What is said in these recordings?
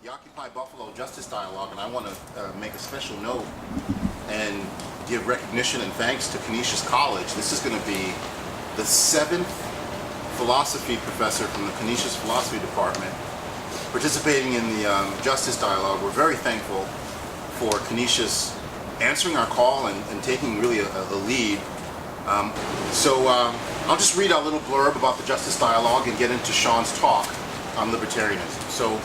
the Occupy Buffalo Justice Dialogue, and I want to make a special note and give recognition and thanks to Canisius College. This is going to be the 7th philosophy professor from the Canisius Philosophy Department participating in the Justice Dialogue. We're very thankful for Canisius answering our call and taking really a lead. I'll just read a little blurb about the Justice Dialogue and get into Sean's talk on libertarianism. So,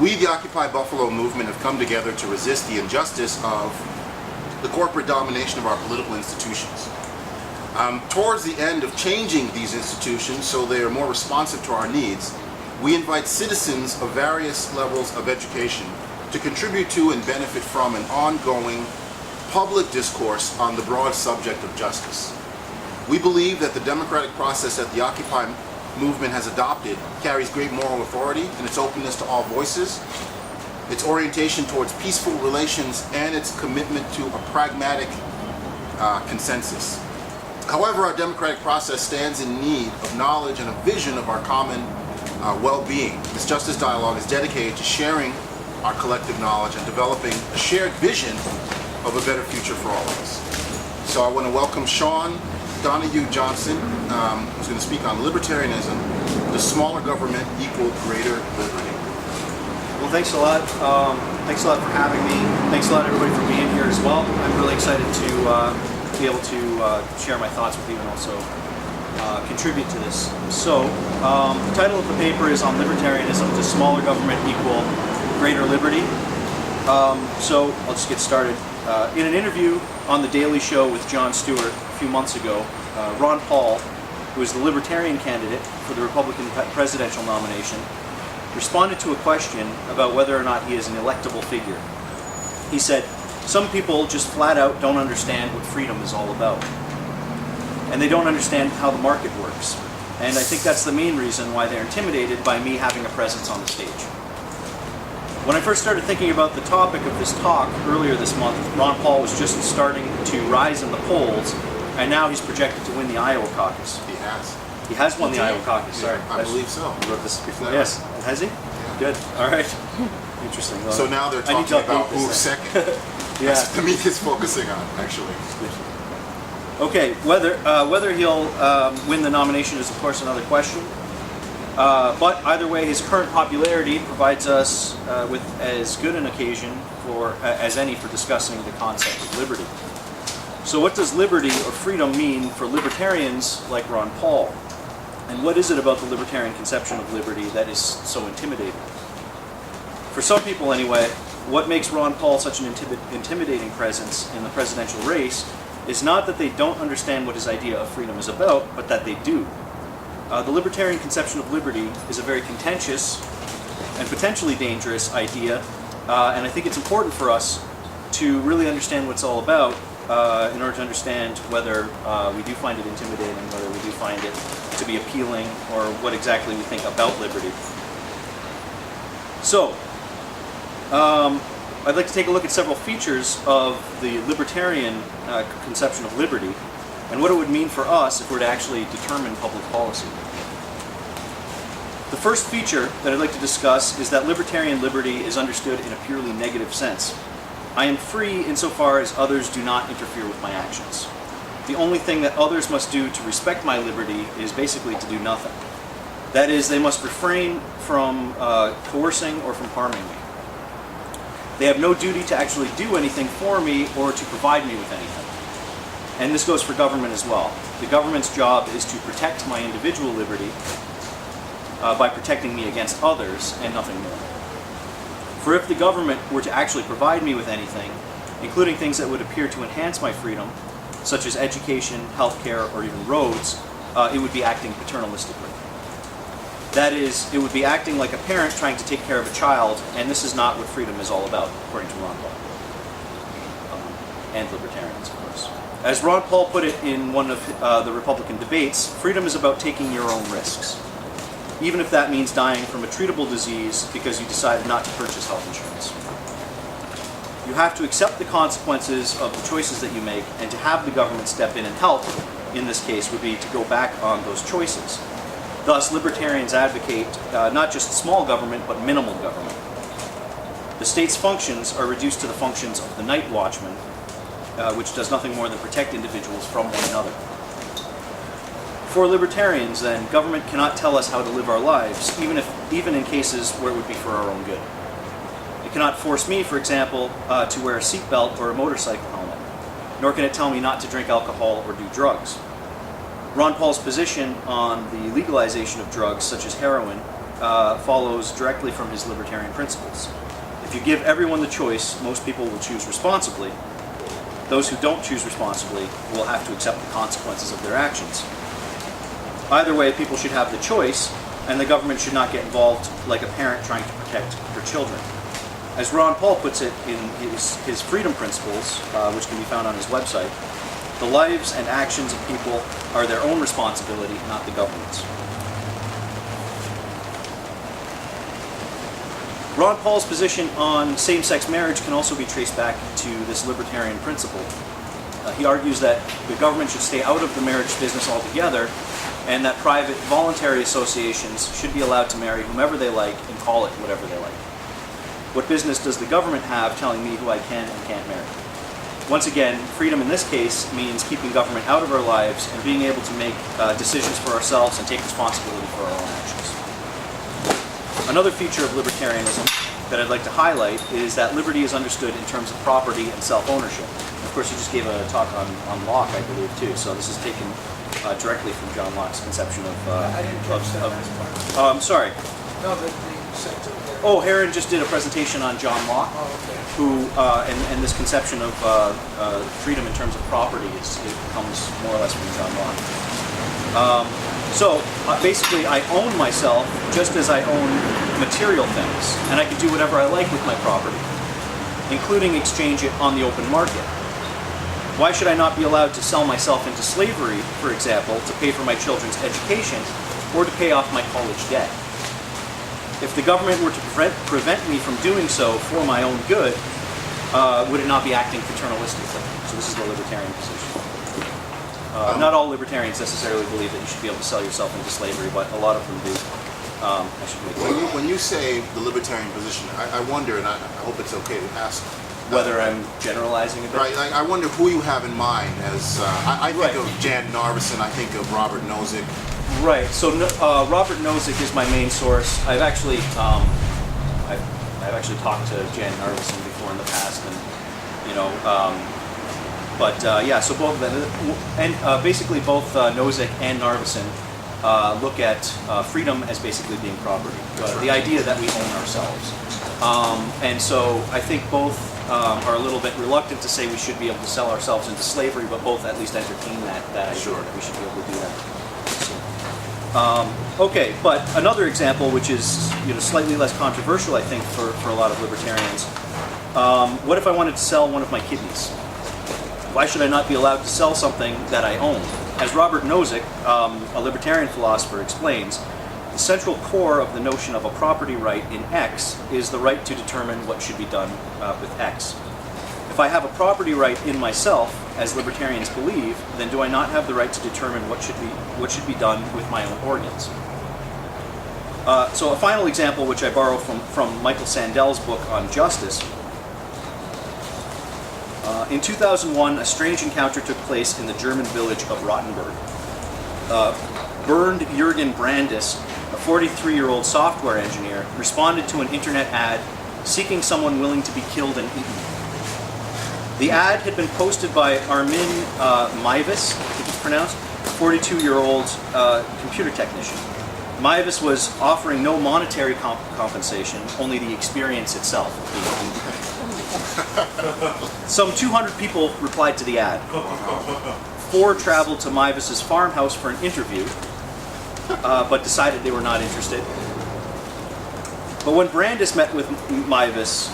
we, the Occupy Buffalo movement, have come together to resist the injustice of the corporate domination of our political institutions. Towards the end of changing these institutions so they are more responsive to our needs, we invite citizens of various levels of education to contribute to and benefit from an ongoing public discourse on the broad subject of justice. We believe that the democratic process that the Occupy movement has adopted carries great moral authority in its openness to all voices, its orientation towards peaceful relations, and its commitment to a pragmatic consensus. However, our democratic process stands in need of knowledge and a vision of our common well-being. This Justice Dialogue is dedicated to sharing our collective knowledge and developing a shared vision of a better future for all of us. So I want to welcome Sean Donahue Johnson, who's going to speak on libertarianism, the smaller government equal greater liberty. Well, thanks a lot. Thanks a lot for having me. Thanks a lot, everybody, for being here as well. I'm really excited to be able to share my thoughts with you and also contribute to this. So, the title of the paper is on libertarianism, the smaller government equal greater liberty. So, I'll just get started. In an interview on The Daily Show with Jon Stewart a few months ago, Ron Paul, who is the Libertarian candidate for the Republican presidential nomination, responded to a question about whether or not he is an electable figure. He said, "Some people just flat out don't understand what freedom is all about. And they don't understand how the market works. And I think that's the main reason why they're intimidated by me having a presence on the stage." When I first started thinking about the topic of this talk earlier this month, Ron Paul was just starting to rise in the polls, and now he's projected to win the Iowa caucus. He has. He has won the Iowa caucus, sorry. I believe so. I wrote this before. Yes. Has he? Yeah. Good. All right. Interesting. Well, So now they're I need talking to about update this who's then. second. Yeah. That's what the media is focusing on, actually. Okay, whether he'll win the nomination is, of course, another question. But either way, his current popularity provides us with as good an occasion as any for discussing the concept of liberty. So what does liberty or freedom mean for libertarians like Ron Paul? And what is it about the libertarian conception of liberty that is so intimidating? For some people anyway, what makes Ron Paul such an intimidating presence in the presidential race is not that they don't understand what his idea of freedom is about, but that they do. The libertarian conception of liberty is a very contentious and potentially dangerous idea, and I think it's important for us to really understand what it's all about in order to understand whether we do find it intimidating, whether we do find it to be appealing, or what exactly we think about liberty. So, I'd like to take a look at several features of the libertarian conception of liberty and what it would mean for us if we're to actually determine public policy. The first feature that I'd like to discuss is that libertarian liberty is understood in a purely negative sense. I am free insofar as others do not interfere with my actions. The only thing that others must do to respect my liberty is basically to do nothing. That is, they must refrain from coercing or from harming me. They have no duty to actually do anything for me or to provide me with anything. And this goes for government as well. The government's job is to protect my individual liberty by protecting me against others and nothing more. For if the government were to actually provide me with anything, including things that would appear to enhance my freedom, such as education, healthcare, or even roads, it would be acting paternalistically. That is, it would be acting like a parent trying to take care of a child, and this is not what freedom is all about, according to Ron Paul. And libertarians, of course. As Ron Paul put it in one of the Republican debates, freedom is about taking your own risks, even if that means dying from a treatable disease because you decided not to purchase health insurance. You have to accept the consequences of the choices that you make, and to have the government step in and help, in this case, would be to go back on those choices. Thus, libertarians advocate not just small government, but minimal government. The state's functions are reduced to the functions of the night watchman, which does nothing more than protect individuals from one another. For libertarians, then, government cannot tell us how to live our lives, even in cases where it would be for our own good. It cannot force me, for example, to wear a seatbelt or a motorcycle helmet, nor can it tell me not to drink alcohol or do drugs. Ron Paul's position on the legalization of drugs, such as heroin, follows directly from his libertarian principles. If you give everyone the choice, most people will choose responsibly. Those who don't choose responsibly will have to accept the consequences of their actions. Either way, people should have the choice, and the government should not get involved like a parent trying to protect her children. As Ron Paul puts it in his freedom principles, which can be found on his website, the lives and actions of people are their own responsibility, not the government's. Ron Paul's position on same-sex marriage can also be traced back to this libertarian principle. He argues that the government should stay out of the marriage business altogether, and that private voluntary associations should be allowed to marry whomever they like and call it whatever they like. What business does the government have telling me who I can and can't marry? Once again, freedom in this case means keeping government out of our lives and being able to make decisions for ourselves and take responsibility for our own actions. Another feature of libertarianism that I'd like to highlight is that liberty is understood in terms of property and self-ownership. Of course, you just gave a talk on Locke, I believe, too, so this is taken directly from John Locke's conception of... I didn't catch that last part. I'm sorry. No, but the sector there. Oh, Heron just did a presentation on John Locke, Oh, okay. who, and this conception of freedom in terms of property it comes more or less from John Locke. So basically, I own myself just as I own material things, and I can do whatever I like with my property, including exchange it on the open market. Why should I not be allowed to sell myself into slavery, for example, to pay for my children's education or to pay off my college debt? If the government were to prevent me from doing so for my own good, would it not be acting paternalistically? So this is the libertarian position. Not all libertarians necessarily believe that you should be able to sell yourself into slavery, but a lot of them do. I should make clear. When you say the libertarian position, I wonder, and I hope it's okay to ask, Whether I'm generalizing a bit? right? I wonder who you have in mind as I think Right. of Jan Narveson, I think of Robert Nozick. Right. So Robert Nozick is my main source. I've actually talked to Jan Narveson before in the past, and yeah. So both of them, and basically both Nozick and Narveson look at freedom as basically being property. The idea that we own ourselves, and so I think both are a little bit reluctant to say we should be able to sell ourselves into slavery, but both at least entertain that idea Sure. that we should be able to do that. Okay, but another example, which is slightly less controversial, I think, for a lot of libertarians. What if I wanted to sell one of my kidneys? Why should I not be allowed to sell something that I own? As Robert Nozick, a libertarian philosopher, explains, the central core of the notion of a property right in X is the right to determine what should be done with X. If I have a property right in myself, as libertarians believe, then do I not have the right to determine what should be done with my own organs? So a final example, which I borrow from Michael Sandel's book on justice. In 2001, a strange encounter took place in the German village of Rottenburg. Bernd Jürgen Brandis, a 43-year-old software engineer, responded to an internet ad seeking someone willing to be killed and eaten. The ad had been posted by Armin Maivis, I think it's pronounced, a 42-year-old computer technician. Maivis was offering no monetary compensation, only the experience itself. Some 200 people replied to the ad. 4 traveled to Maivis's farmhouse for an interview, but decided they were not interested. But when Brandis met with Maivis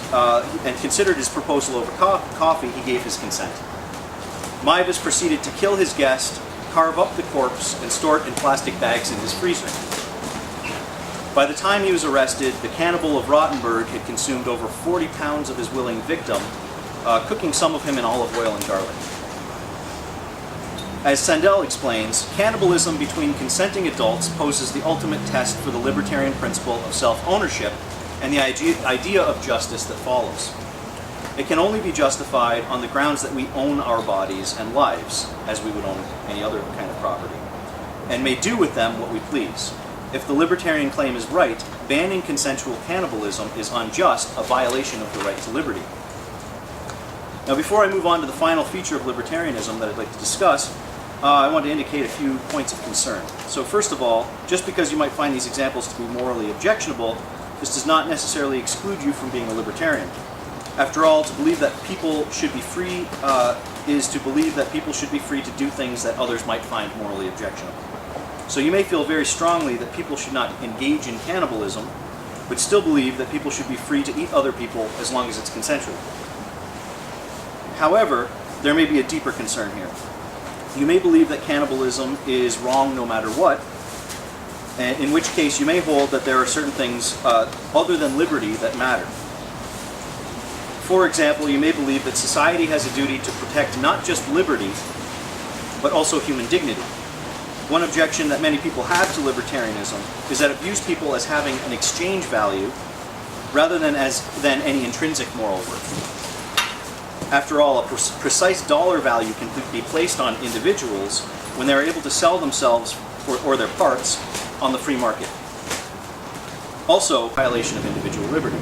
and considered his proposal over coffee, he gave his consent. Maivis proceeded to kill his guest, carve up the corpse, and store it in plastic bags in his freezer. By the time he was arrested, the cannibal of Rottenburg had consumed over 40 pounds of his willing victim, cooking some of him in olive oil and garlic. As Sandel explains, cannibalism between consenting adults poses the ultimate test for the libertarian principle of self-ownership and the idea of justice that follows. It can only be justified on the grounds that we own our bodies and lives, as we would own any other kind of property, and may do with them what we please. If the libertarian claim is right, banning consensual cannibalism is unjust, a violation of the right to liberty. Now, before I move on to the final feature of libertarianism that I'd like to discuss, I want to indicate a few points of concern. So first of all, just because you might find these examples to be morally objectionable, this does not necessarily exclude you from being a libertarian. After all, to believe that people should be free is to believe that people should be free to do things that others might find morally objectionable. So you may feel very strongly that people should not engage in cannibalism, but still believe that people should be free to eat other people as long as it's consensual. However, there may be a deeper concern here. You may believe that cannibalism is wrong no matter what, and in which case you may hold that there are certain things other than liberty that matter. For example, you may believe that society has a duty to protect not just liberty, but also human dignity. One objection that many people have to libertarianism is that it views people as having an exchange value rather than any intrinsic moral worth. After all, a precise dollar value can be placed on individuals when they are able to sell themselves or their parts on the free market. Also, violation of individual liberty.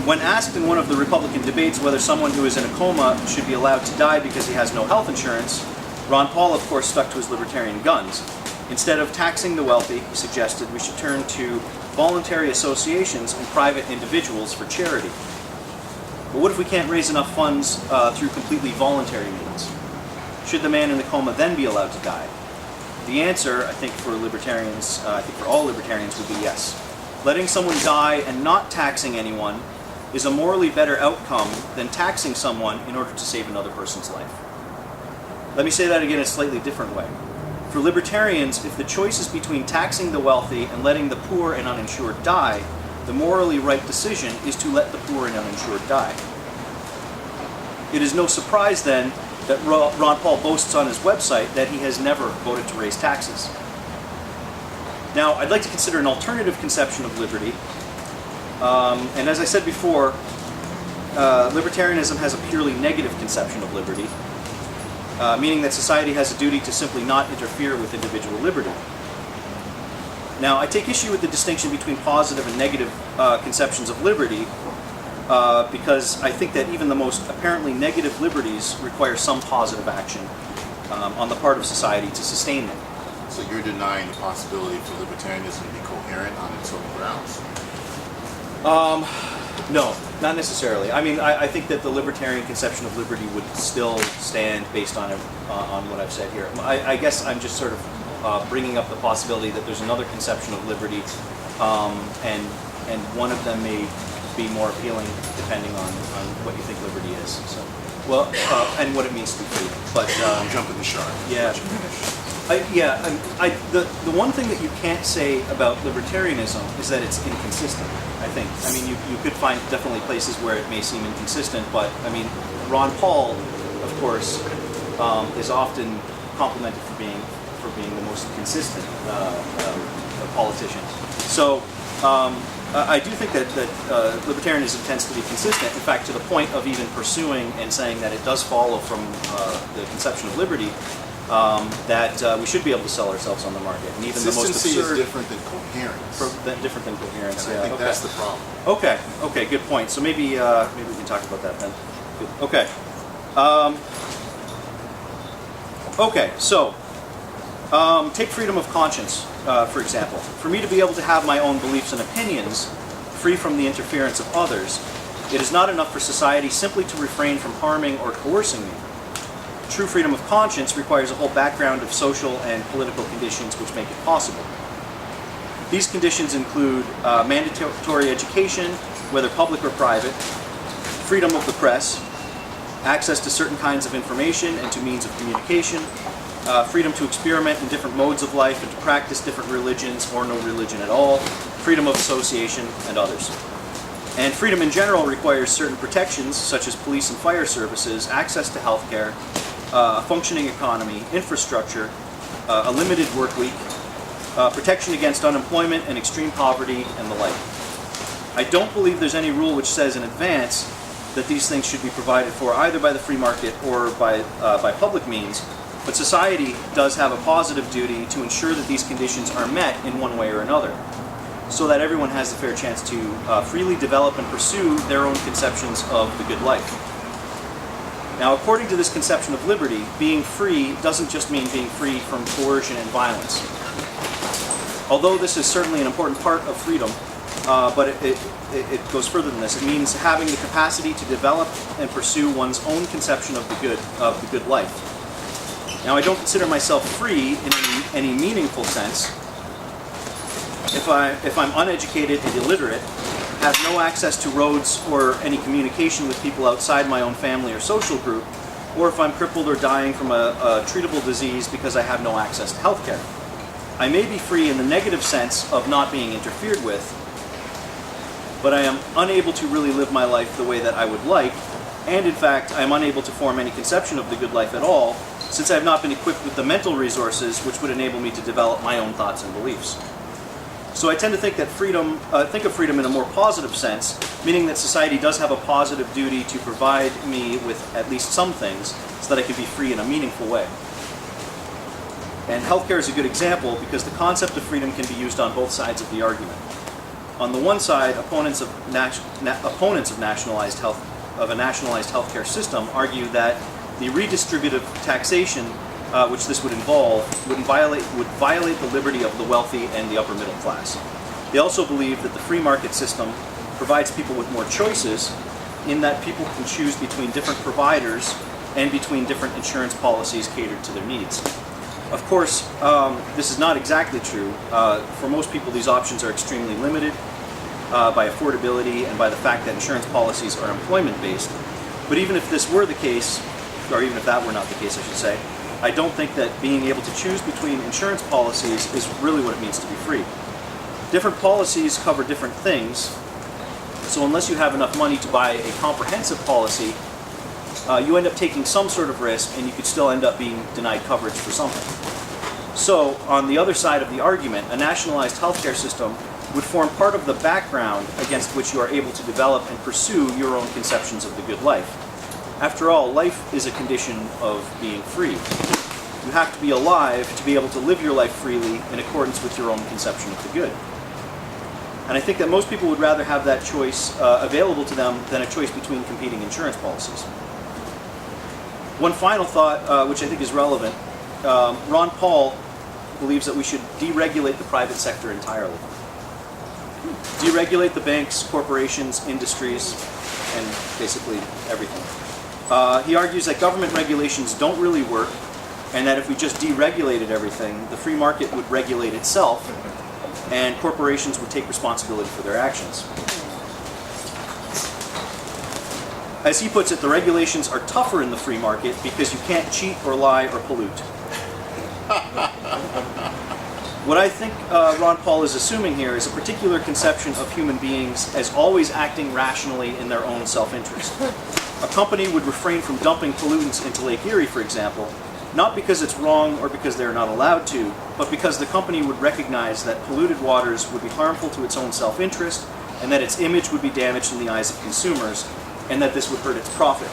When asked in one of the Republican debates whether someone who is in a coma should be allowed to die because he has no health insurance, Ron Paul, of course, stuck to his libertarian guns. Instead of taxing the wealthy, he suggested we should turn to voluntary associations and private individuals for charity. But what if we can't raise enough funds through completely voluntary means? Should the man in the coma then be allowed to die? The answer, I think for libertarians, I think for all libertarians, would be yes. Letting someone die and not taxing anyone is a morally better outcome than taxing someone in order to save another person's life. Let me say that again in a slightly different way. For libertarians, if the choice is between taxing the wealthy and letting the poor and uninsured die, the morally right decision is to let the poor and uninsured die. It is no surprise then that Ron Paul boasts on his website that he has never voted to raise taxes. Now, I'd like to consider an alternative conception of liberty. And as I said before, libertarianism has a purely negative conception of liberty, meaning that society has a duty to simply not interfere with individual liberty. Now, I take issue with the distinction between positive and negative conceptions of liberty because I think that even the most apparently negative liberties require some positive action on the part of society to sustain them. So you're denying the possibility for libertarianism to be coherent on its own grounds? No, not necessarily. I mean, I think that the libertarian conception of liberty would still stand based on what I've said here. I guess I'm just sort of bringing up the possibility that there's another conception of liberty, and one of them may be more appealing depending on what you think liberty is. So, well, and what it means to be free. But I'm jumping the shark. Yeah. Let you finish. The one thing that you can't say about libertarianism is that it's inconsistent, I think. I mean, you could find definitely places where it may seem inconsistent, but I mean, Ron Paul, of course, is often complimented for being the most consistent politician. So I do think that libertarianism tends to be consistent. In fact, to the point of even pursuing and saying that it does follow from the conception of liberty, that we should be able to sell ourselves on the market, and even the most Consistency absurd. is different than coherence. Different than coherence. And Yeah. I think Okay. that's the problem. Okay. Good point. So maybe we can talk about that then. Good. Okay. So take freedom of conscience, for example. For me to be able to have my own beliefs and opinions, free from the interference of others, it is not enough for society simply to refrain from harming or coercing me. True freedom of conscience requires a whole background of social and political conditions which make it possible. These conditions include mandatory education, whether public or private, freedom of the press, access to certain kinds of information and to means of communication, freedom to experiment in different modes of life and to practice different religions or no religion at all, freedom of association, and others. And freedom in general requires certain protections such as police and fire services, access to healthcare, a functioning economy, infrastructure, a limited work week, protection against unemployment and extreme poverty, and the like. I don't believe there's any rule which says in advance that these things should be provided for either by the free market or by public means, but society does have a positive duty to ensure that these conditions are met in one way or another, so that everyone has a fair chance to freely develop and pursue their own conceptions of the good life. Now, according to this conception of liberty, being free doesn't just mean being free from coercion and violence. Although this is certainly an important part of freedom, but it goes further than this. It means having the capacity to develop and pursue one's own conception of the good life. Now, I don't consider myself free in any meaningful sense if I'm uneducated and illiterate, have no access to roads or any communication with people outside my own family or social group, or if I'm crippled or dying from a treatable disease because I have no access to healthcare. I may be free in the negative sense of not being interfered with, but I am unable to really live my life the way that I would like, and in fact, I am unable to form any conception of the good life at all, since I have not been equipped with the mental resources which would enable me to develop my own thoughts and beliefs. So I tend to think that think of freedom in a more positive sense, meaning that society does have a positive duty to provide me with at least some things so that I can be free in a meaningful way. And healthcare is a good example because the concept of freedom can be used on both sides of the argument. On the one side, opponents of a nationalized healthcare system argue that the redistributive taxation which this would involve would violate the liberty of the wealthy and the upper middle class. They also believe that the free market system provides people with more choices in that people can choose between different providers and between different insurance policies catered to their needs. Of course, this is not exactly true. For most people, these options are extremely limited by affordability and by the fact that insurance policies are employment-based. But even if this were the case, or even if that were not the case, I should say, I don't think that being able to choose between insurance policies is really what it means to be free. Different policies cover different things, so unless you have enough money to buy a comprehensive policy, you end up taking some sort of risk and you could still end up being denied coverage for something. So, on the other side of the argument, a nationalized healthcare system would form part of the background against which you are able to develop and pursue your own conceptions of the good life. After all, life is a condition of being free. You have to be alive to be able to live your life freely in accordance with your own conception of the good. And I think that most people would rather have that choice available to them than a choice between competing insurance policies. One final thought, which I think is relevant, Ron Paul believes that we should deregulate the private sector entirely. Deregulate the banks, corporations, industries, and basically everything. He argues that government regulations don't really work, and that if we just deregulated everything, the free market would regulate itself, and corporations would take responsibility for their actions. As he puts it, the regulations are tougher in the free market because you can't cheat or lie or pollute. What I think Ron Paul is assuming here is a particular conception of human beings as always acting rationally in their own self-interest. A company would refrain from dumping pollutants into Lake Erie, for example, not because it's wrong or because they're not allowed to, but because the company would recognize that polluted waters would be harmful to its own self-interest, and that its image would be damaged in the eyes of consumers, and that this would hurt its profit.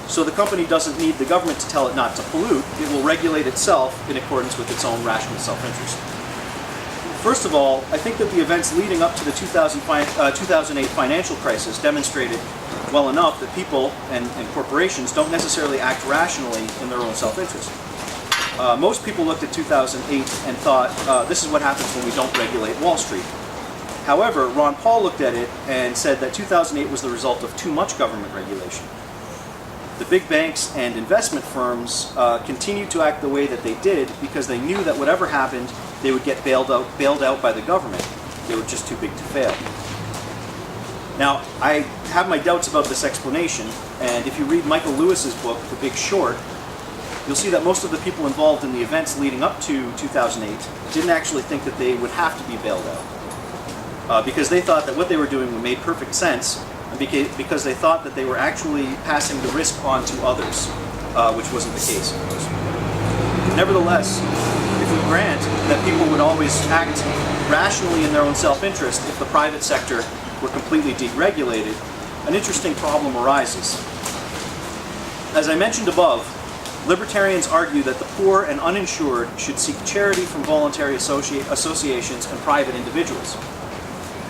So the company doesn't need the government to tell it not to pollute. It will regulate itself in accordance with its own rational self-interest. First of all, I think that the events leading up to the 2008 financial crisis demonstrated well enough that people and corporations don't necessarily act rationally in their own self-interest. Most people looked at 2008 and thought, this is what happens when we don't regulate Wall Street. However, Ron Paul looked at it and said that 2008 was the result of too much government regulation. The big banks and investment firms continued to act the way that they did because they knew that whatever happened, they would get bailed out by the government. They were just too big to fail. Now, I have my doubts about this explanation, and if you read Michael Lewis's book, The Big Short, you'll see that most of the people involved in the events leading up to 2008 didn't actually think that they would have to be bailed out. Because they thought that what they were doing made perfect sense, and because they thought that they were actually passing the risk on to others, which wasn't the case. Nevertheless, if we grant that people would always act rationally in their own self-interest if the private sector were completely deregulated, an interesting problem arises. As I mentioned above, libertarians argue that the poor and uninsured should seek charity from voluntary associations and private individuals.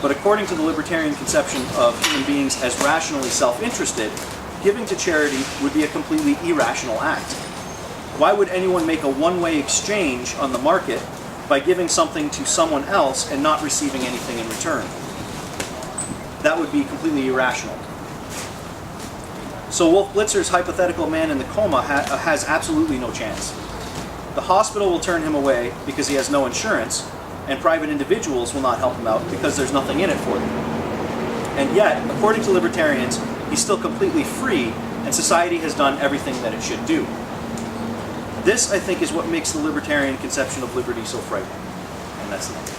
But according to the libertarian conception of human beings as rationally self-interested, giving to charity would be a completely irrational act. Why would anyone make a one-way exchange on the market by giving something to someone else and not receiving anything in return? That would be completely irrational. So Wolf Blitzer's hypothetical man in the coma has absolutely no chance. The hospital will turn him away because he has no insurance, and private individuals will not help him out because there's nothing in it for them. And yet, according to libertarians, he's still completely free, and society has done everything that it should do. This, I think, is what makes the libertarian conception of liberty so frightening. And that's the end.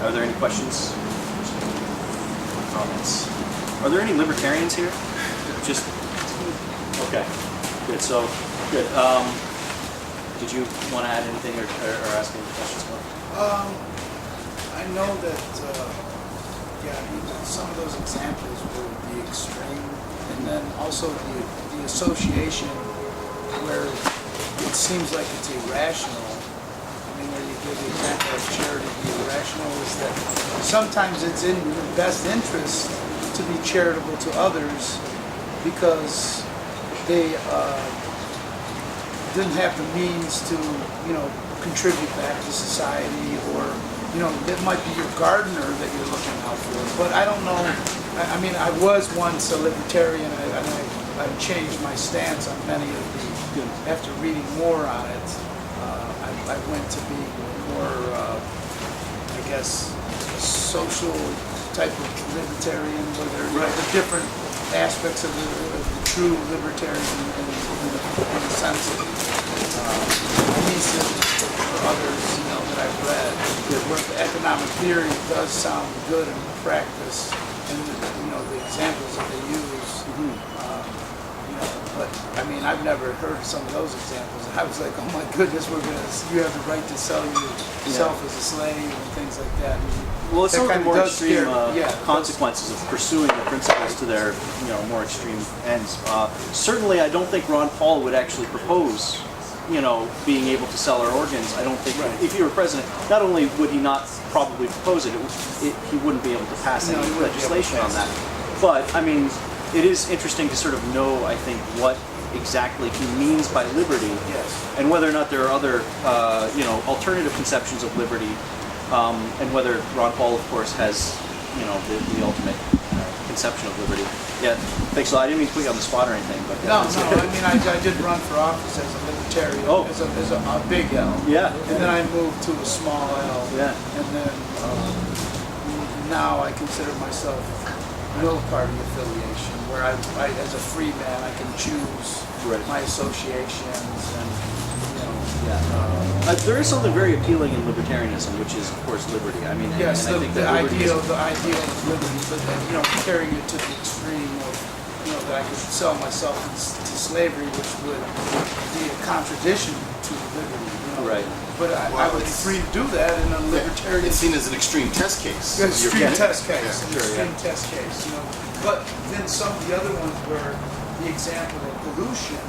Are there any questions? Comments? Are there any libertarians here? Just, okay. Good, so, good. Did you want to add anything or ask any questions? I know that, some of those examples were the extreme, and then also the association where it seems like it's irrational. I mean, where you give the example of charity, the irrational is that sometimes it's in your best interest to be charitable to others because they didn't have the means to, contribute back to society, or, it might be your gardener that you're looking out for. But I don't know. I mean, I was once a libertarian, and I've changed my stance on many of the. After reading more on it, I went to be more, I guess, a social type of libertarian, where the different aspects of the true libertarian in the sense of Mises or others, that I've read, where the economic theory does sound good in practice, and the examples that they use. But I mean, I've never heard some of those examples. I was like, oh my goodness, you have the right to sell yourself as a slave and things like that. Well, it's some of the more extreme scare, consequences of pursuing the principles to their, more extreme ends. Certainly, I don't think Ron Paul would actually propose, being able to sell our organs. I don't think, if he were president, not only would he not probably propose it, he wouldn't be able to pass any legislation on that. But, I mean, it is interesting to sort of know, I think, what exactly he means by liberty, and whether or not there are other, alternative conceptions of liberty, and whether Ron Paul, of course, has, the ultimate conception of liberty. Yeah, thanks a lot. I didn't mean to put you on the spot or anything, but no. I mean, I did run for office as a libertarian, as a big L. Yeah. And then I moved to a small L. Yeah. And then now I consider myself no party affiliation, where I as a free man, I can choose my associations and, there is something very appealing in libertarianism, which is, of course, liberty. I mean, yes, and I think the that ideal of liberty, but carrying it to the extreme of, that I could sell myself to slavery, which would be a contradiction to liberty. Right. But I would be free to do that in a libertarian. It's seen as an extreme test case. Extreme test case. Test case. But then some of the other ones where the example of pollution